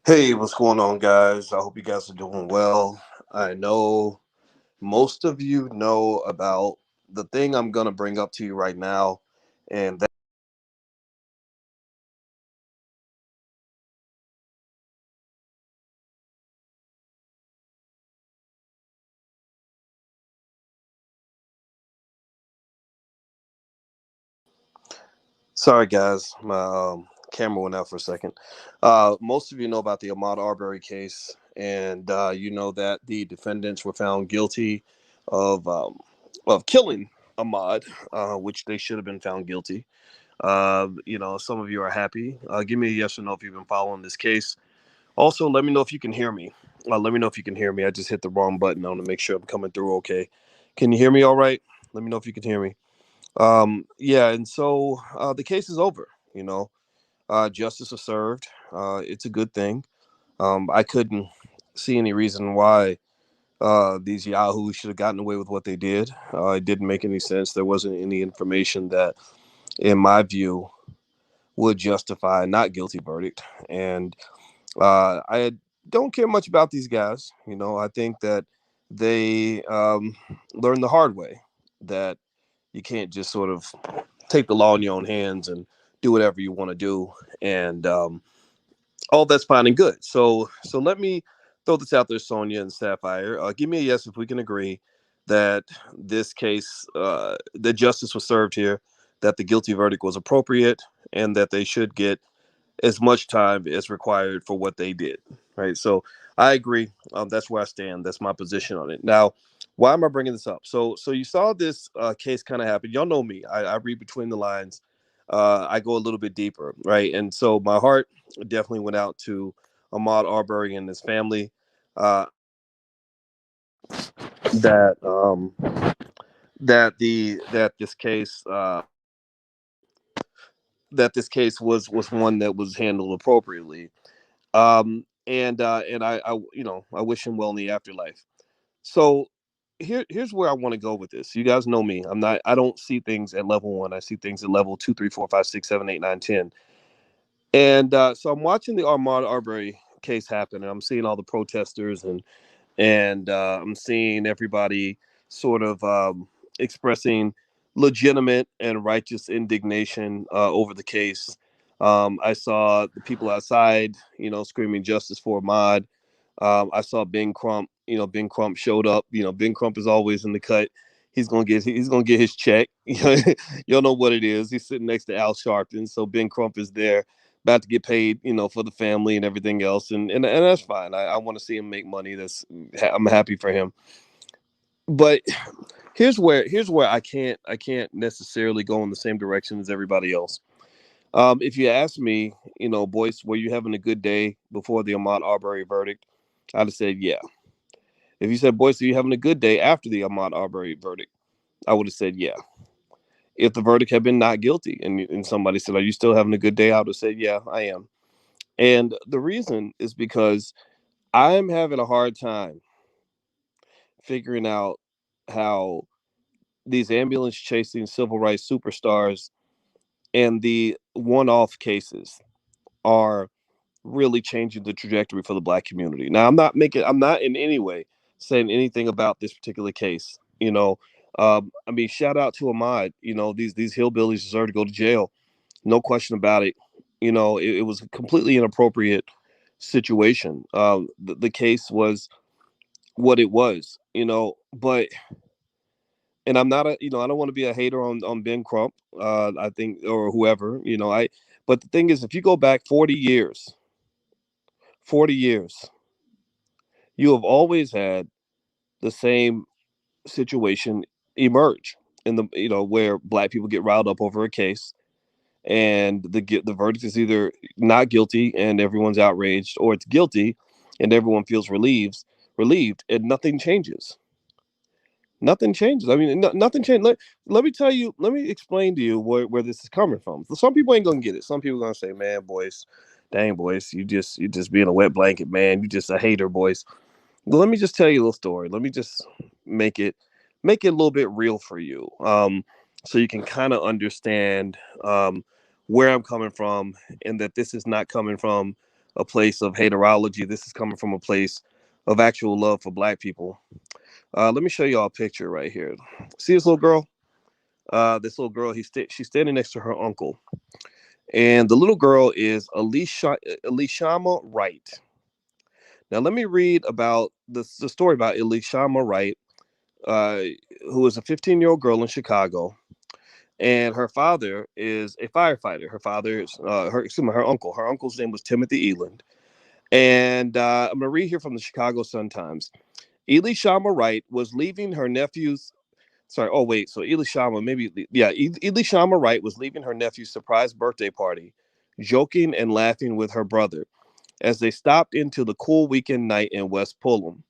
Hey, what's going on, guys? I hope you guys are doing well. I know most of you know about the thing I'm going to bring up to you right now. And that, sorry, guys, my camera went out for a second. Most of you know about the Ahmaud Arbery case, and you know that the defendants were found guilty of um, of killing Ahmaud, which they should have been found guilty. Some of you are happy. Give me a yes or no if you've been following this case. Also, let me know if you can hear me. Let me know if you can hear me. I just hit the wrong button. I want to make sure I'm coming through okay. Can you hear me all right? Let me know if you can hear me. Yeah, and so the case is over. Justice was served. It's a good thing. I couldn't see any reason why these yahoos should have gotten away with what they did. It didn't make any sense. There wasn't any information that, in my view, would justify a not guilty verdict. And I don't care much about these guys. I think that they learned the hard way that you can't just sort of take the law in your own hands and do whatever you want to do, and all that's fine and good. So let me throw this out there, Sonia and Sapphire. Give me a yes if we can agree that this case, that justice was served here, that the guilty verdict was appropriate, and that they should get as much time as required for what they did. Right. So I agree. That's where I stand. That's my position on it. Now, why am I bringing this up? So you saw this case kind of happen. Y'all know me. I read between the lines. I go a little bit deeper, right? And so my heart definitely went out to Ahmaud Arbery and his family. That that this case was one that was handled appropriately. And I wish him well in the afterlife. So here's where I want to go with this. You guys know me. I don't see things at level one. I see things at level two, three, four, five, six, seven, eight, nine, 10. And so I'm watching the Ahmaud Arbery case happen, and I'm seeing all the protesters, and I'm seeing everybody sort of expressing legitimate and righteous indignation over the case. I saw the people outside, screaming justice for Ahmaud. I saw Ben Crump. Ben Crump showed up. Ben Crump is always in the cut. He's gonna get his check. Y'all know what it is. He's sitting next to Al Sharpton, so Ben Crump is there, about to get paid, for the family and everything else, and that's fine. I want to see him make money. I'm happy for him. But here's where I can't necessarily go in the same direction as everybody else. If you ask me, Boyce, were you having a good day before the Ahmaud Arbery verdict? I'd have said yeah. If you said, Boyce, are you having a good day after the Ahmaud Arbery verdict? I would have said yeah. If the verdict had been not guilty and somebody said, are you still having a good day? I would have said, yeah, I am. And the reason is because I'm having a hard time figuring out how these ambulance chasing civil rights superstars and the one off cases are really changing the trajectory for the black community. Now, I'm not in any way saying anything about this particular case. I mean, shout out to Ahmaud. These hillbillies deserve to go to jail, no question about it. It was a completely inappropriate situation. The case was what it was. But and I'm not I don't want to be a hater on Ben Crump. I think or whoever. But the thing is, if you go back 40 years, you have always had the same situation emerge in the where black people get riled up over a case, and the verdict is either not guilty and everyone's outraged, or it's guilty and everyone feels relieved, and nothing changes. Nothing changes. I mean, nothing changed. Let me tell you. Let me explain to you where this is coming from. Some people ain't gonna get it. Some people are gonna say, "Man, boys, dang, boys, you just being a wet blanket, man. You just a hater, boys." Well, let me just tell you a little story. Let me just make it a little bit real for you, so you can kind of understand where I'm coming from, and that this is not coming from a place of haterology. This is coming from a place of actual love for black people. Let me show y'all a picture right here. See this little girl? This little girl, she's standing next to her uncle. And the little girl is Elishama Wright. Now, let me read about the story about Elishama Wright, uh, who is a 15-year-old girl in Chicago. And her father is a firefighter. Her father is her uncle. Her uncle's name was Timothy Eland. And I'm gonna read here from the Chicago Sun-Times. Elishama Wright was leaving her nephew's. Sorry. Oh wait. So Elishama, Elishama Wright was leaving her nephew's surprise birthday party, joking and laughing with her brother as they stopped into the cool weekend night in West Fulham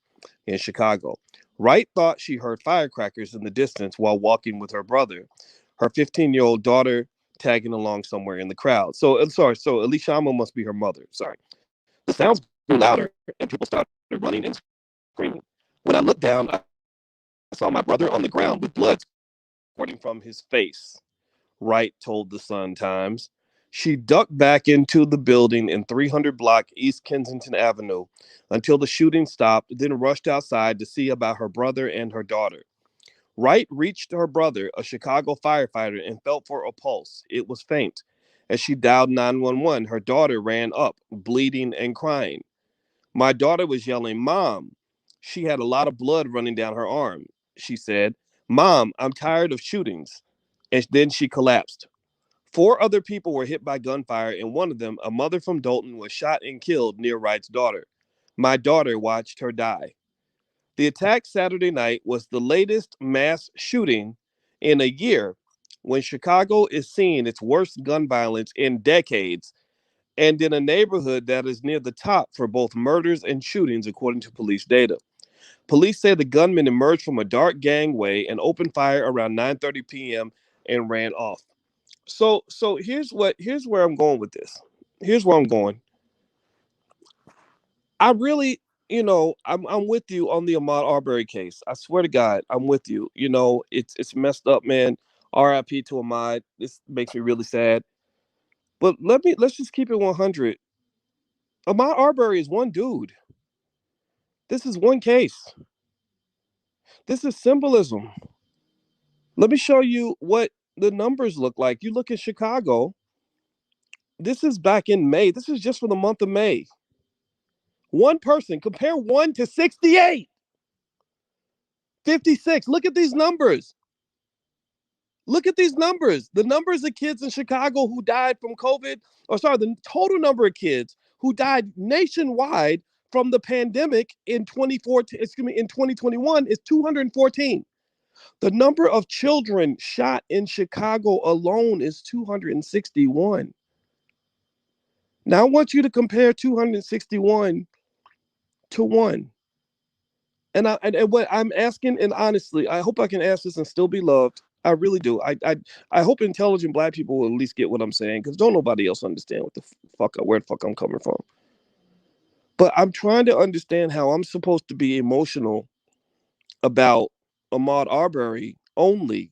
in Chicago. Wright thought she heard firecrackers in the distance while walking with her brother, her 15-year-old daughter tagging along somewhere in the crowd. So I'm sorry. So Elishama must be her mother. Sorry. The sounds grew louder and people started running and screaming. When I looked down, I saw my brother on the ground with blood squirting from his face, Wright told the Sun-Times. She ducked back into the building in 300 block East Kensington Avenue until the shooting stopped, then rushed outside to see about her brother and her daughter. Wright reached her brother, a Chicago firefighter, and felt for a pulse. It was faint. As she dialed 911, her daughter ran up, bleeding and crying. My daughter was yelling, Mom. She had a lot of blood running down her arm. She said, Mom, I'm tired of shootings. And then she collapsed. 4 other people were hit by gunfire, and one of them, a mother from Dalton, was shot and killed near Wright's daughter. My daughter watched her die. The attack Saturday night was the latest mass shooting in a year when Chicago is seeing its worst gun violence in decades and in a neighborhood that is near the top for both murders and shootings, according to police data. Police say the gunman emerged from a dark gangway and opened fire around 9:30 p.m. and ran off. So here's where I'm going with this. Here's where I'm going. I really, I'm with you on the Ahmaud Arbery case. I swear to God, I'm with you. It's messed up, man. R.I.P. to Ahmaud. This makes me really sad. But let's just keep it 100. Ahmaud Arbery is one dude. This is one case. This is symbolism. Let me show you what the numbers look like. You look at Chicago. This is back in May. This is just for the month of May. One person, compare 1 to 68, 56. Look at these numbers. Look at these numbers. The numbers of kids in Chicago who died from COVID, the total number of kids who died nationwide from the pandemic in 2021 is 214. The number of children shot in Chicago alone is 261. Now I want you to compare 261 to 1. And what I'm asking, and honestly, I hope I can ask this and still be loved. I really do. I hope intelligent black people will at least get what I'm saying, because don't nobody else understand where the fuck I'm coming from. But I'm trying to understand how I'm supposed to be emotional about Ahmaud Arbery only,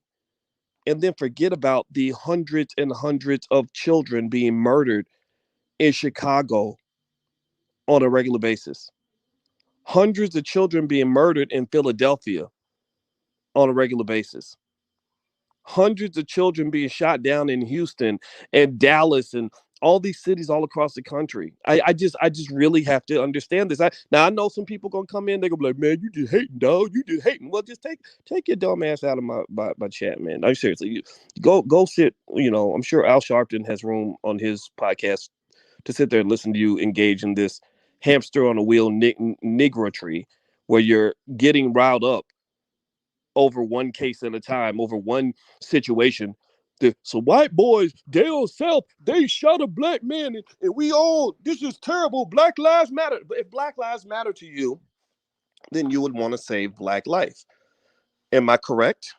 and then forget about the hundreds and hundreds of children being murdered in Chicago on a regular basis. Hundreds of children being murdered in Philadelphia on a regular basis. Hundreds of children being shot down in Houston and Dallas and all these cities all across the country. I just really have to understand this. Now I know some people gonna come in, they're gonna be like, man, you just hating, dog. You just hating. Well, just take your dumb ass out of my chat, man. No, seriously, go sit. I'm sure Al Sharpton has room on his podcast to sit there and listen to you engage in this hamster on a wheel nigrotry where you're getting riled up over one case at a time, over one situation. So white boys down south, they shot a black man, and this is terrible. Black lives matter. But if Black lives matter to you, then you would want to save Black life. Am I correct?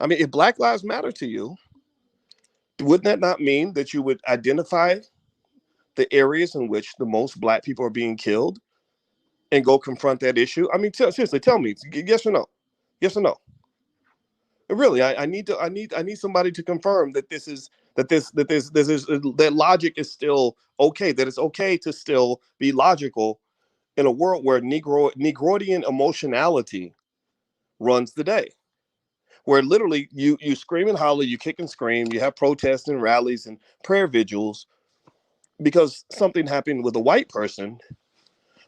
I mean, if Black lives matter to you, wouldn't that not mean that you would identify the areas in which the most Black people are being killed and go confront that issue? I mean, seriously, tell me, yes or no? Yes or no? Really, I need somebody to confirm that that logic is still okay, that it's okay to still be logical in a world where Negroidian emotionality runs the day, where literally you scream and holler, you kick and scream, you have protests and rallies and prayer vigils because something happened with a white person,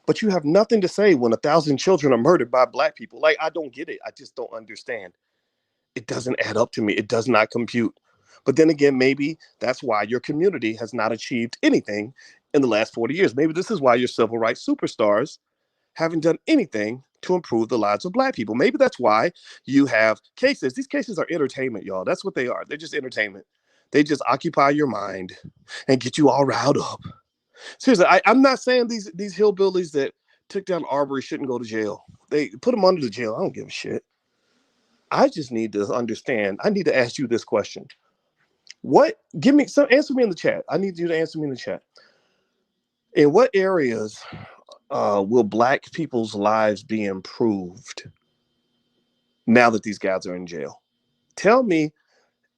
but you have nothing to say when 1,000 children are murdered by black people. Like, I don't get it. I just don't understand. It doesn't add up to me. It does not compute. But then again, maybe that's why your community has not achieved anything in the last 40 years. Maybe this is why your civil rights superstars haven't done anything to improve the lives of black people. Maybe that's why you have cases. These cases are entertainment, y'all. That's what they are. They're just entertainment. They just occupy your mind and get you all riled up. Seriously, I'm not saying these hillbillies that took down Arbery shouldn't go to jail. They put them under the jail. I don't give a shit. I just need to understand. I need to ask you this question. Answer me in the chat. I need you to answer me in the chat. In what areas will black people's lives be improved now that these guys are in jail? Tell me,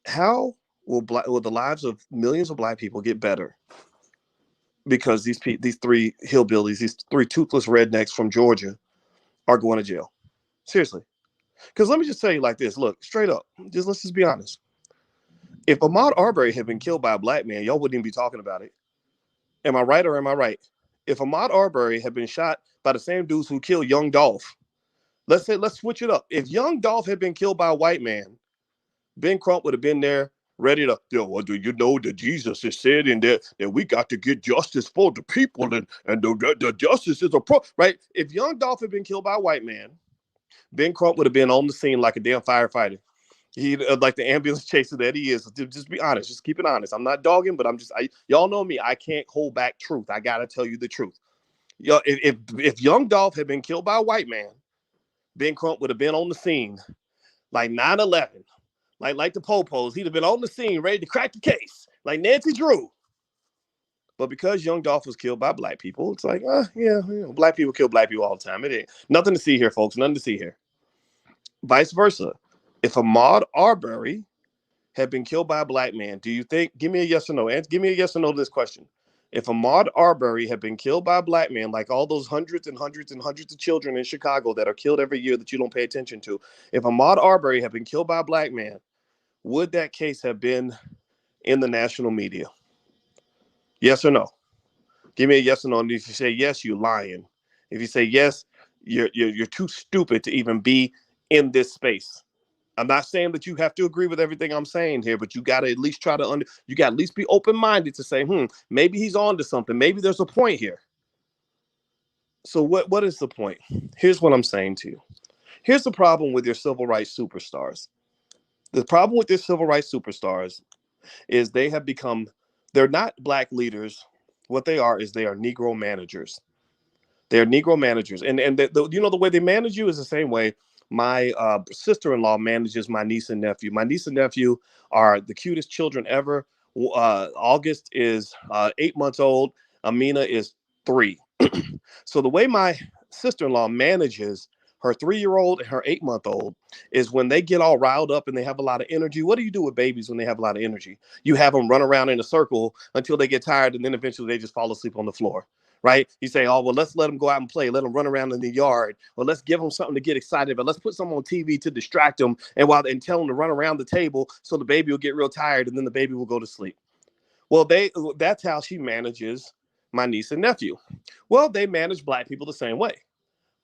how will the lives of millions of black people get better because these three hillbillies, these three toothless rednecks from Georgia are going to jail? Seriously. Because let me just tell you like this. Look, straight up, let's just be honest. If Ahmaud Arbery had been killed by a black man, y'all wouldn't even be talking about it. Am I right or am I right? If Ahmaud Arbery had been shot by the same dudes who killed young Dolph, let's switch it up. If young Dolph had been killed by a white man, Ben Crump would have been there ready to, well, do you know that Jesus is said in that we got to get justice for the people and the justice is right? If young Dolph had been killed by a white man, Ben Crump would have been on the scene like a damn firefighter. He like the ambulance chaser that he is. Just be honest. Just keep it honest. I'm not dogging, but y'all know me. I can't hold back truth. I gotta tell you the truth. If young Dolph had been killed by a white man, Ben Crump would have been on the scene like 9/11, like the Popos. He'd have been on the scene ready to crack the case, like Nancy Drew. But because young Dolph was killed by black people, it's like, yeah, black people kill black people all the time. It ain't nothing to see here, folks. Nothing to see here. Vice versa. If Ahmaud Arbery had been killed by a black man, do you think, give me a yes or no, give me a yes or no to this question. If Ahmaud Arbery had been killed by a black man, like all those hundreds and hundreds and hundreds of children in Chicago that are killed every year that you don't pay attention to, if Ahmaud Arbery had been killed by a black man, would that case have been in the national media? Yes or no? Give me a yes or no. And if you say yes, you're lying. If you say yes, you're too stupid to even be in this space. I'm not saying that you have to agree with everything I'm saying here, but you got to at least try to you got to at least be open-minded to say, maybe he's on to something. Maybe there's a point here. So what is the point? Here's what I'm saying to you. Here's the problem with your civil rights superstars. The problem with your civil rights superstars is they're not black leaders. What they are is they are Negro managers. They're Negro managers. And the way they manage you is the same way my sister-in-law manages my niece and nephew. My niece and nephew are the cutest children ever. August is 8 months old. Amina is 3. So the way my sister-in-law manages her 3-year-old and her 8-month-old is when they get all riled up and they have a lot of energy. What do you do with babies when they have a lot of energy? You have them run around in a circle until they get tired, and then eventually they just fall asleep on the floor. Right? You say, oh, well, let's let them go out and play. Let them run around in the yard. Or let's give them something to get excited about. Let's put something on TV to distract them and tell them to run around the table so the baby will get real tired and then the baby will go to sleep. Well, that's how she manages my niece and nephew. Well, they manage black people the same way.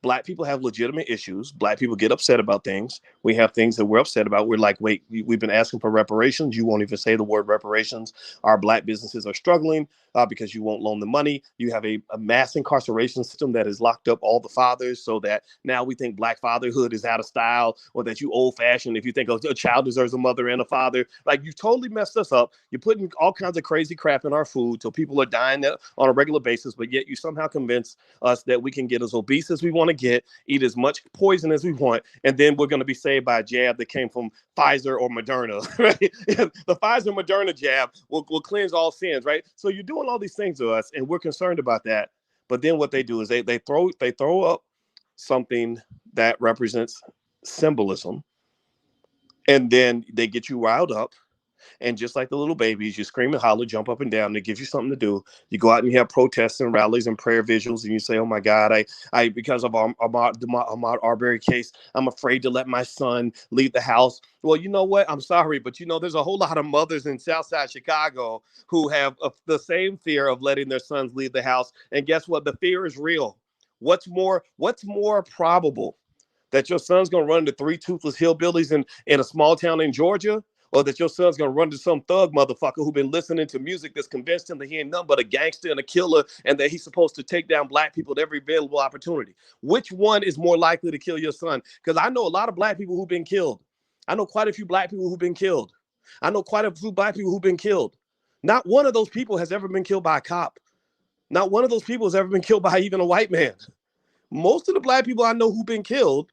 Black people have legitimate issues. Black people get upset about things. We have things that we're upset about. We're like, wait, we've been asking for reparations. You won't even say the word reparations. Our black businesses are struggling because you won't loan the money. You have a mass incarceration system that has locked up all the fathers so that now we think black fatherhood is out of style, or that you old fashioned if you think a child deserves a mother and a father. Like, you totally messed us up. You're putting all kinds of crazy crap in our food till people are dying on a regular basis, but yet you somehow convince us that we can get as obese as we want to get, eat as much poison as we want, and then we're going to be saved by a jab that came from Pfizer or Moderna, right? The Pfizer Moderna jab will cleanse all sins, right? So you're doing all these things to us, and we're concerned about that. But then what they do is they throw up something that represents symbolism, and then they get you riled up, And just like the little babies, you scream and holler, jump up and down. They give you something to do. You go out and you have protests and rallies and prayer vigils, and you say, "Oh my God, because of Ahmaud Arbery case, I'm afraid to let my son leave the house." Well, you know what? I'm sorry, but there's a whole lot of mothers in Southside Chicago who have the same fear of letting their sons leave the house. And guess what? The fear is real. What's more probable? That your son's gonna run into three toothless hillbillies in a small town in Georgia, or that your son's gonna run to some thug motherfucker who been listening to music that's convinced him that he ain't nothing but a gangster and a killer, and that he's supposed to take down black people at every available opportunity? Which one is more likely to kill your son? Because I know a lot of black people who've been killed. I know quite a few black people who've been killed. I know quite a few black people who've been killed. Not one of those people has ever been killed by a cop. Not one of those people has ever been killed by even a white man. Most of the black people I know who've been killed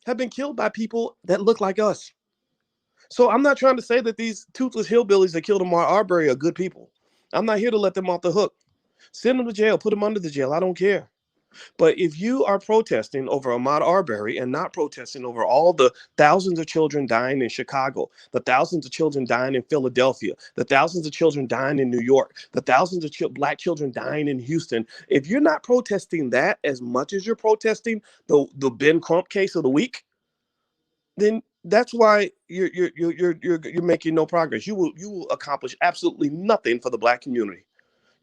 have been killed by people that look like us. So I'm not trying to say that these toothless hillbillies that killed Ahmaud Arbery are good people. I'm not here to let them off the hook. Send them to jail, put them under the jail. I don't care. But if you are protesting over Ahmaud Arbery and not protesting over all the thousands of children dying in Chicago, the thousands of children dying in Philadelphia, the thousands of children dying in New York, the thousands of black children dying in Houston, if you're not protesting that as much as you're protesting the Ben Crump case of the week, then that's why you're making no progress. You will accomplish absolutely nothing for the black community.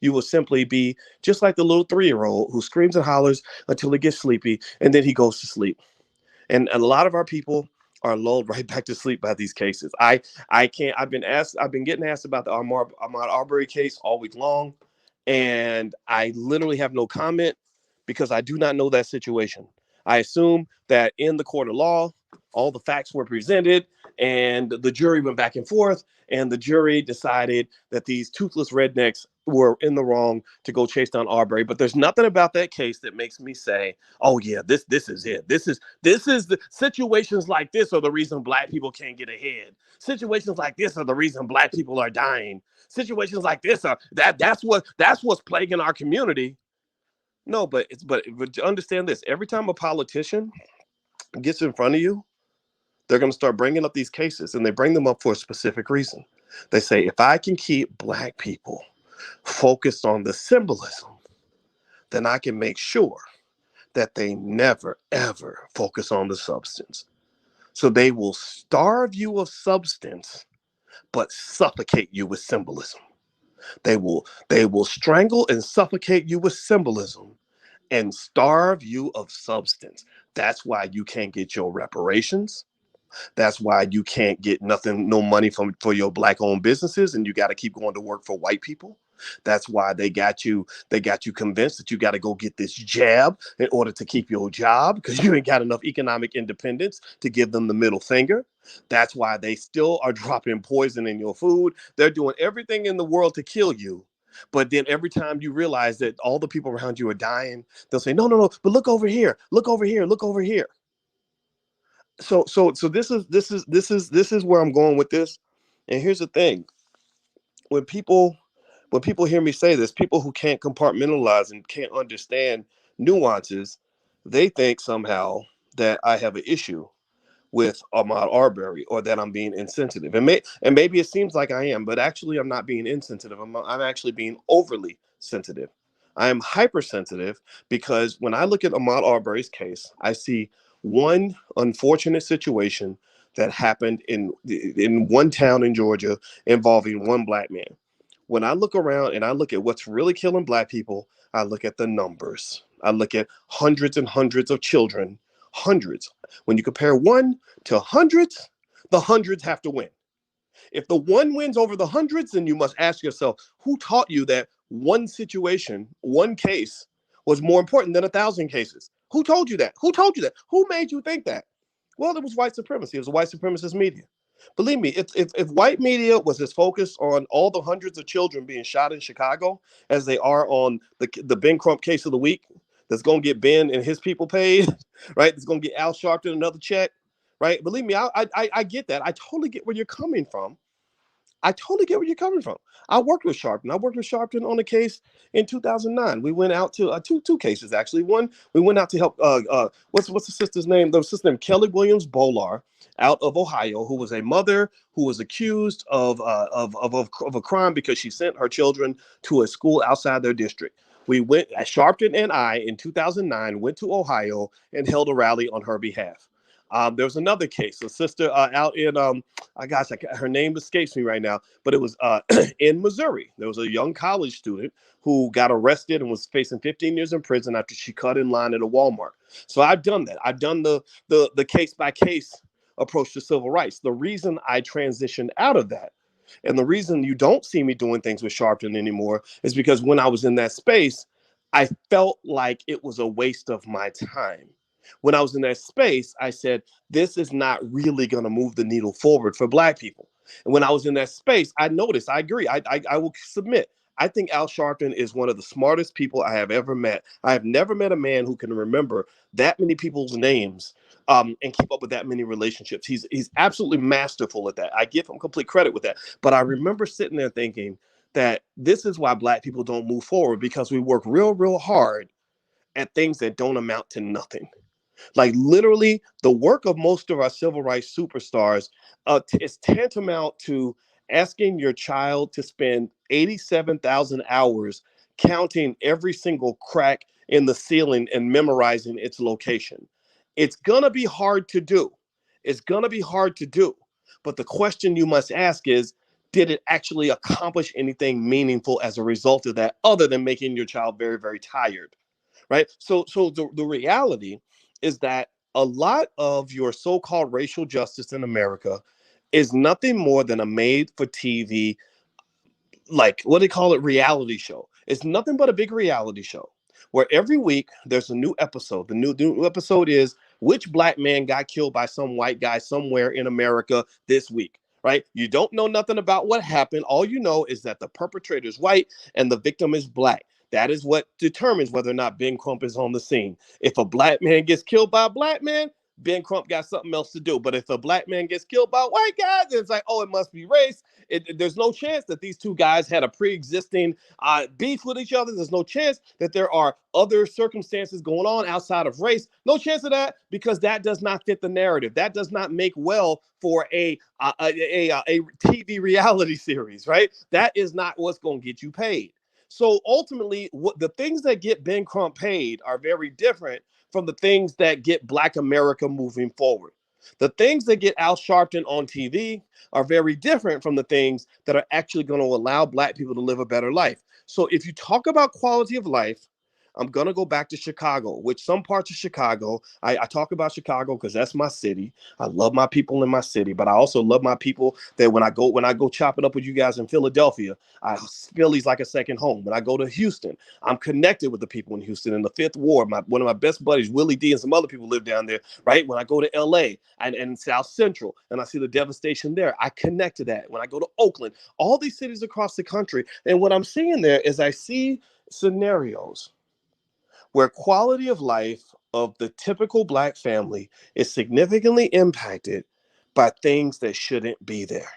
You will simply be just like the little 3-year-old who screams and hollers until he gets sleepy, and then he goes to sleep. And a lot of our people are lulled right back to sleep by these cases. I can't. I've been getting asked about the Ahmaud Arbery case all week long, and I literally have no comment because I do not know that situation. I assume that in the court of law, all the facts were presented, and the jury went back and forth, and the jury decided that these toothless rednecks were in the wrong to go chase down Arbery. But there's nothing about that case that makes me say, "Oh yeah, this is it. This is the situations like this are the reason black people can't get ahead. Situations like this are the reason black people are dying. Situations like this are that's what's plaguing our community." No, but understand this: every time a politician gets in front of you, they're going to start bringing up these cases, and they bring them up for a specific reason. They say, if I can keep black people focused on the symbolism, then I can make sure that they never, ever focus on the substance. So they will starve you of substance, but suffocate you with symbolism. They will strangle and suffocate you with symbolism and starve you of substance. That's why you can't get your reparations. That's why you can't get nothing, no money for your black owned businesses, and you got to keep going to work for white people. That's why they got you convinced that you got to go get this jab in order to keep your job, because you ain't got enough economic independence to give them the middle finger. That's why they still are dropping poison in your food. They're doing everything in the world to kill you. But then every time you realize that all the people around you are dying, they'll say, no, no, no, but look over here, look over here, look over here. So this is where I'm going with this. And here's the thing: when people hear me say this, people who can't compartmentalize and can't understand nuances, they think somehow that I have an issue with Ahmaud Arbery, or that I'm being insensitive. And maybe it seems like I am, but actually I'm not being insensitive. I'm actually being overly sensitive. I am hypersensitive because when I look at Ahmaud Arbery's case, I see one unfortunate situation that happened in one town in Georgia involving one black man. When I look around and I look at what's really killing black people, I look at the numbers. I look at hundreds and hundreds of children, hundreds. When you compare one to hundreds, the hundreds have to win. If the one wins over the hundreds, then you must ask yourself, who taught you that one situation, one case was more important than 1,000 cases? Who told you that? Who told you that? Who made you think that? Well, it was white supremacy. It was a white supremacist media. Believe me, if white media was as focused on all the hundreds of children being shot in Chicago as they are on the Ben Crump case of the week, that's going to get Ben and his people paid, right? It's going to get Al Sharpton another check, right? Believe me, I get that. I totally get where you're coming from. I totally get where you're coming from. I worked with Sharpton. I worked with Sharpton on a case in 2009. We went out to two cases actually. One, we went out to help what's the sister's name? The sister's name, Kelly Williams Bolar, out of Ohio, who was a mother who was accused of a crime because she sent her children to a school outside their district. We went, Sharpton and I, in 2009, went to Ohio and held a rally on her behalf. There was another case, a sister out in, her name escapes me right now, but it was in Missouri. There was a young college student who got arrested and was facing 15 years in prison after she cut in line at a Walmart. So I've done that. I've done the case by case approach to civil rights. The reason I transitioned out of that, and the reason you don't see me doing things with Sharpton anymore, is because when I was in that space, I felt like it was a waste of my time. When I was in that space, I said, this is not really going to move the needle forward for Black people. And when I was in that space, I noticed, I agree, I will submit, I think Al Sharpton is one of the smartest people I have ever met. I have never met a man who can remember that many people's names and keep up with that many relationships. He's absolutely masterful at that. I give him complete credit with that. But I remember sitting there thinking that this is why Black people don't move forward, because we work real hard at things that don't amount to nothing. Like literally, the work of most of our civil rights superstars is tantamount to asking your child to spend 87,000 hours counting every single crack in the ceiling and memorizing its location. It's gonna be hard to do. It's gonna be hard to do. But the question you must ask is, did it actually accomplish anything meaningful as a result of that, other than making your child very tired? Right? So the reality is that a lot of your so-called racial justice in America is nothing more than a made-for-TV, like, what do they call it, reality show. It's nothing but a big reality show where every week there's a new episode. The new episode is which Black man got killed by some white guy somewhere in America this week. Right? You don't know nothing about what happened. All you know is that the perpetrator is white and the victim is Black. That is what determines whether or not Ben Crump is on the scene. If a Black man gets killed by a Black man, Ben Crump got something else to do. But if a Black man gets killed by white guys, it's like, oh, it must be race. There's no chance that these two guys had a pre-existing beef with each other. There's no chance that there are other circumstances going on outside of race. No chance of that, because that does not fit the narrative. That does not make well for a TV reality series, right? That is not what's going to get you paid. So ultimately, what the things that get Ben Crump paid are very different from the things that get Black America moving forward. The things that get Al Sharpton on TV are very different from the things that are actually going to allow Black people to live a better life. So if you talk about quality of life, I'm going to go back to Chicago, which some parts of Chicago, I talk about Chicago because that's my city. I love my people in my city, but I also love my people that when I go chop it up with you guys in Philadelphia, Philly's like a second home. When I go to Houston, I'm connected with the people in Houston. In the Fifth Ward, one of my best buddies, Willie D, and some other people live down there, right? When I go to LA and South Central and I see the devastation there, I connect to that. When I go to Oakland, all these cities across the country, and what I'm seeing there is I see scenarios where quality of life of the typical Black family is significantly impacted by things that shouldn't be there.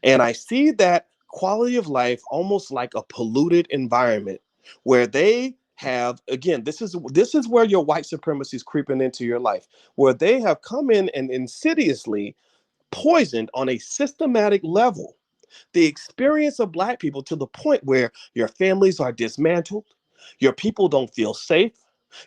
And I see that quality of life almost like a polluted environment where they have, again, this is where your white supremacy is creeping into your life, where they have come in and insidiously poisoned on a systematic level the experience of Black people, to the point where your families are dismantled, your people don't feel safe,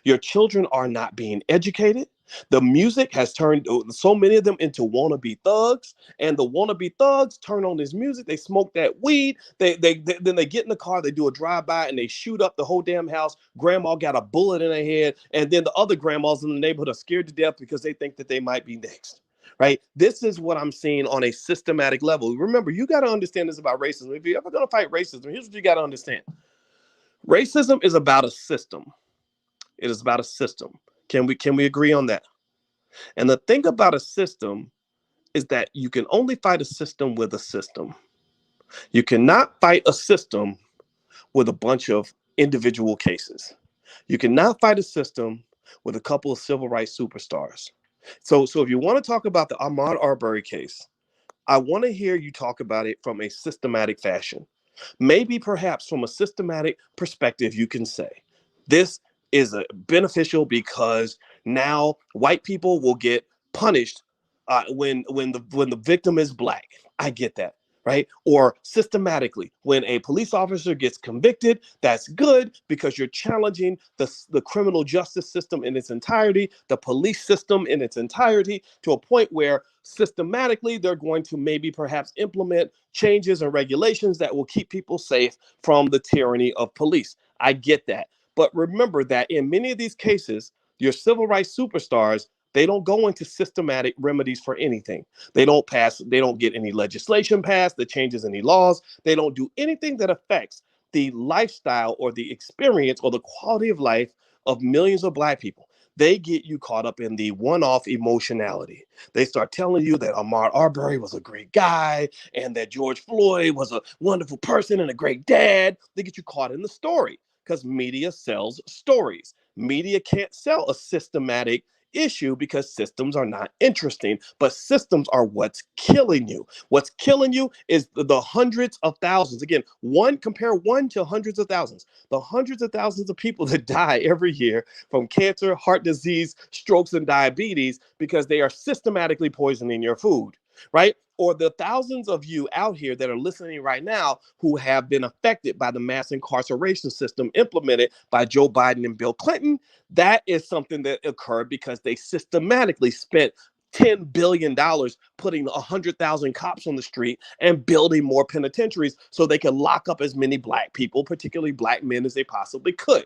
your children are not being educated. The music has turned so many of them into wannabe thugs, and the wannabe thugs turn on this music. They smoke that weed. Then they get in the car. They do a drive-by and they shoot up the whole damn house. Grandma got a bullet in her head, and then the other grandmas in the neighborhood are scared to death because they think that they might be next. Right? This is what I'm seeing on a systematic level. Remember, you got to understand this about racism. If you're ever going to fight racism, here's what you got to understand. Racism is about a system. It is about a system. Can we agree on that? And the thing about a system is that you can only fight a system with a system. You cannot fight a system with a bunch of individual cases. You cannot fight a system with a couple of civil rights superstars. So if you want to talk about the Ahmaud Arbery case, I want to hear you talk about it from a systematic fashion. Maybe perhaps from a systematic perspective, you can say this is beneficial because now white people will get punished when the victim is black. I get that, right? Or systematically, when a police officer gets convicted, that's good because you're challenging the criminal justice system in its entirety, the police system in its entirety, to a point where systematically they're going to maybe perhaps implement changes and regulations that will keep people safe from the tyranny of police. I get that. But remember that in many of these cases, your civil rights superstars, they don't go into systematic remedies for anything. They don't get any legislation passed that changes any laws. They don't do anything that affects the lifestyle or the experience or the quality of life of millions of black people. They get you caught up in the one-off emotionality. They start telling you that Ahmaud Arbery was a great guy and that George Floyd was a wonderful person and a great dad. They get you caught in the story because media sells stories. Media can't sell a systematic issue because systems are not interesting, but systems are what's killing you. What's killing you is the hundreds of thousands. Again, compare one to hundreds of thousands. The hundreds of thousands of people that die every year from cancer, heart disease, strokes, and diabetes because they are systematically poisoning your food, right? Or the thousands of you out here that are listening right now who have been affected by the mass incarceration system implemented by Joe Biden and Bill Clinton. That is something that occurred because they systematically spent $10 billion putting 100,000 cops on the street and building more penitentiaries so they could lock up as many black people, particularly black men, as they possibly could.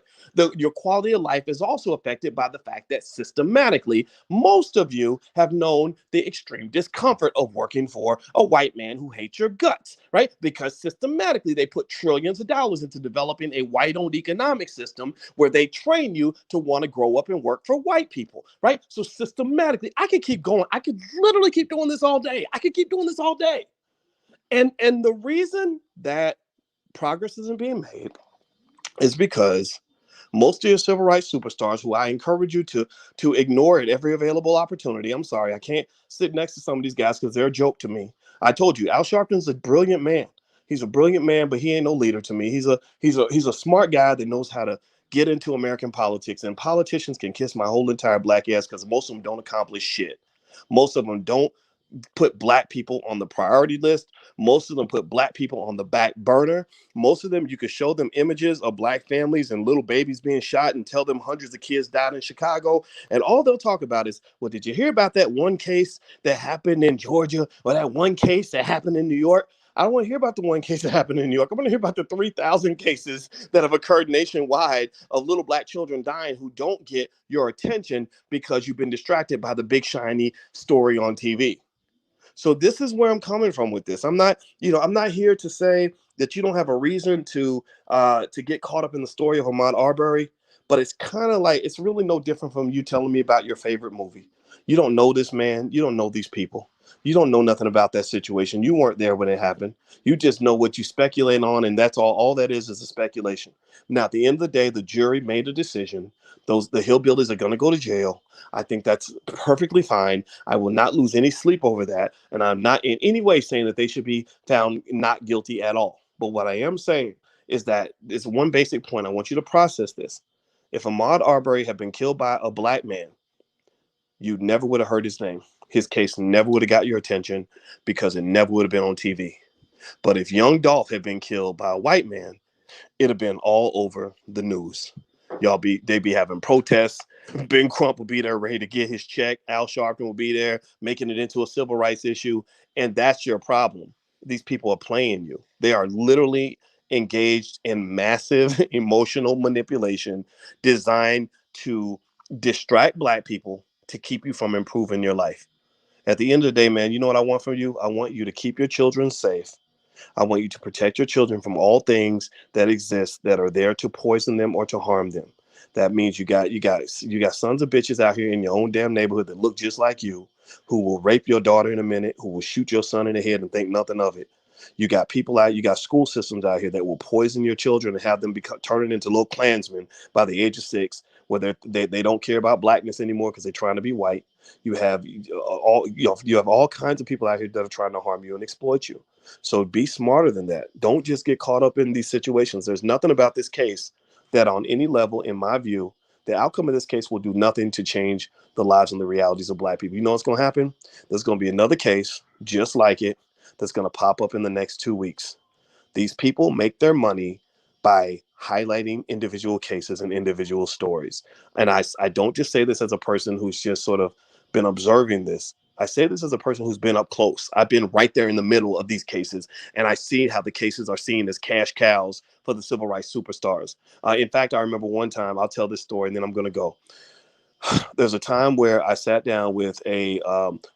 Your quality of life is also affected by the fact that systematically, most of you have known the extreme discomfort of working for a white man who hates your guts, right? Because systematically, they put trillions of dollars into developing a white-owned economic system where they train you to want to grow up and work for white people, right? So systematically, I could keep going. I could literally keep doing this all day. I could keep doing this all day. And the reason that progress isn't being made is because most of your civil rights superstars, who I encourage you to ignore at every available opportunity. I'm sorry, I can't sit next to some of these guys because they're a joke to me. I told you, Al Sharpton's a brilliant man. He's a brilliant man, but he ain't no leader to me. He's a smart guy that knows how to get into American politics. And politicians can kiss my whole entire black ass because most of them don't accomplish shit. Most of them don't put black people on the priority list. Most of them put black people on the back burner. Most of them, you could show them images of black families and little babies being shot and tell them hundreds of kids died in Chicago. And all they'll talk about is, well, did you hear about that one case that happened in Georgia or that one case that happened in New York? I don't want to hear about the one case that happened in New York. I want to hear about the 3,000 cases that have occurred nationwide of little black children dying who don't get your attention because you've been distracted by the big shiny story on TV. So this is where I'm coming from with this. I'm not here to say that you don't have a reason to get caught up in the story of Ahmaud Arbery, but it's kind of like it's really no different from you telling me about your favorite movie. You don't know this man. You don't know these people. You don't know nothing about that situation. You weren't there when it happened. You just know what you speculate on, and that's all. All that is a speculation. Now, at the end of the day, the jury made a decision. The hillbillies are going to go to jail. I think that's perfectly fine. I will not lose any sleep over that. And I'm not in any way saying that they should be found not guilty at all. But what I am saying is that it's one basic point. I want you to process this. If Ahmaud Arbery had been killed by a black man, you never would have heard his name. His case never would have got your attention because it never would have been on TV. But if young Dolph had been killed by a white man, it'd have been all over the news. They'd be having protests. Ben Crump will be there ready to get his check. Al Sharpton will be there making it into a civil rights issue. And that's your problem. These people are playing you. They are literally engaged in massive emotional manipulation designed to distract black people to keep you from improving your life. At the end of the day, man, you know what I want from you? I want you to keep your children safe. I want you to protect your children from all things that exist that are there to poison them or to harm them. That means you got sons of bitches out here in your own damn neighborhood that look just like you, who will rape your daughter in a minute, who will shoot your son in the head and think nothing of it. You got school systems out here that will poison your children and have them turning into little Klansmen by the age of 6, where they don't care about blackness anymore because they're trying to be white. You have you have all kinds of people out here that are trying to harm you and exploit you. So be smarter than that. Don't just get caught up in these situations. There's nothing about this case that on any level, in my view, the outcome of this case will do nothing to change the lives and the realities of black people. You know what's going to happen? There's going to be another case just like it that's going to pop up in the next 2 weeks. These people make their money by highlighting individual cases and individual stories. And I don't just say this as a person who's just sort of been observing this. I say this as a person who's been up close. I've been right there in the middle of these cases, and I see how the cases are seen as cash cows for the civil rights superstars. In fact, I remember one time, I'll tell this story and then I'm going to go. There's a time where I sat down with a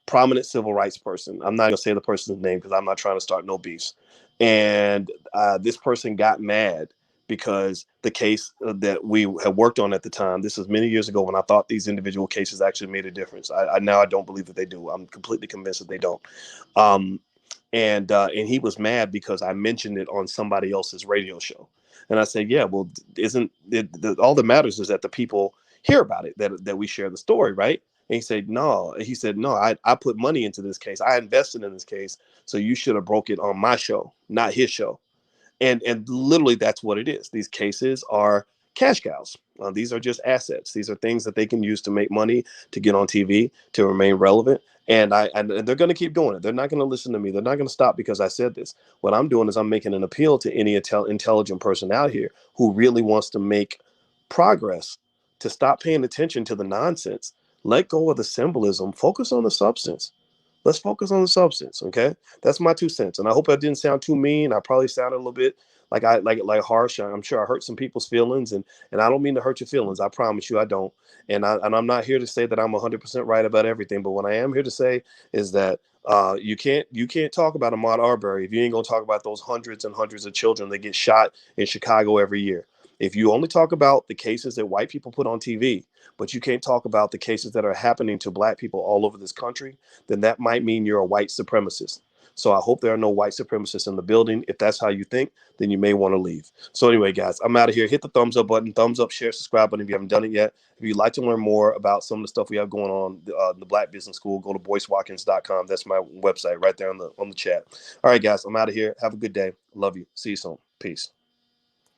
prominent civil rights person. I'm not going to say the person's name because I'm not trying to start no beefs. And this person got mad because the case that we had worked on at the time, this was many years ago when I thought these individual cases actually made a difference. Now I don't believe that they do. I'm completely convinced that they don't. Um, and he was mad because I mentioned it on somebody else's radio show. And I said, yeah, well, isn't it, all that matters is that the people hear about it, that we share the story, right? And he said, no. He said, no, I put money into this case. I invested in this case. So you should have broke it on my show, not his show. And literally that's what it is. These cases are cash cows. These are just assets. These are things that they can use to make money, to get on TV, to remain relevant. And they're going to keep doing it. They're not going to listen to me. They're not going to stop because I said this. What I'm doing is I'm making an appeal to any intelligent person out here who really wants to make progress, to stop paying attention to the nonsense. Let go of the symbolism. Focus on the substance. Let's focus on the substance. Okay, that's my 2 cents. And I hope I didn't sound too mean. I probably sounded a little bit like harsh. I'm sure I hurt some people's feelings, and I don't mean to hurt your feelings. I promise you I don't. And I'm not here to say that I'm 100% right about everything. But what I am here to say is that you can't talk about Ahmaud Arbery if you ain't gonna talk about those hundreds and hundreds of children that get shot in Chicago every year. If you only talk about the cases that white people put on TV, but you can't talk about the cases that are happening to black people all over this country, then that might mean you're a white supremacist. So I hope there are no white supremacists in the building. If that's how you think, then you may want to leave. So anyway, guys, I'm out of here. Hit the thumbs up button, thumbs up, share, subscribe button if you haven't done it yet. If you'd like to learn more about some of the stuff we have going on the Black Business School, go to boycewatkins.com. That's my website right there on the chat. All right, guys, I'm out of here. Have a good day. Love you. See you soon. Peace.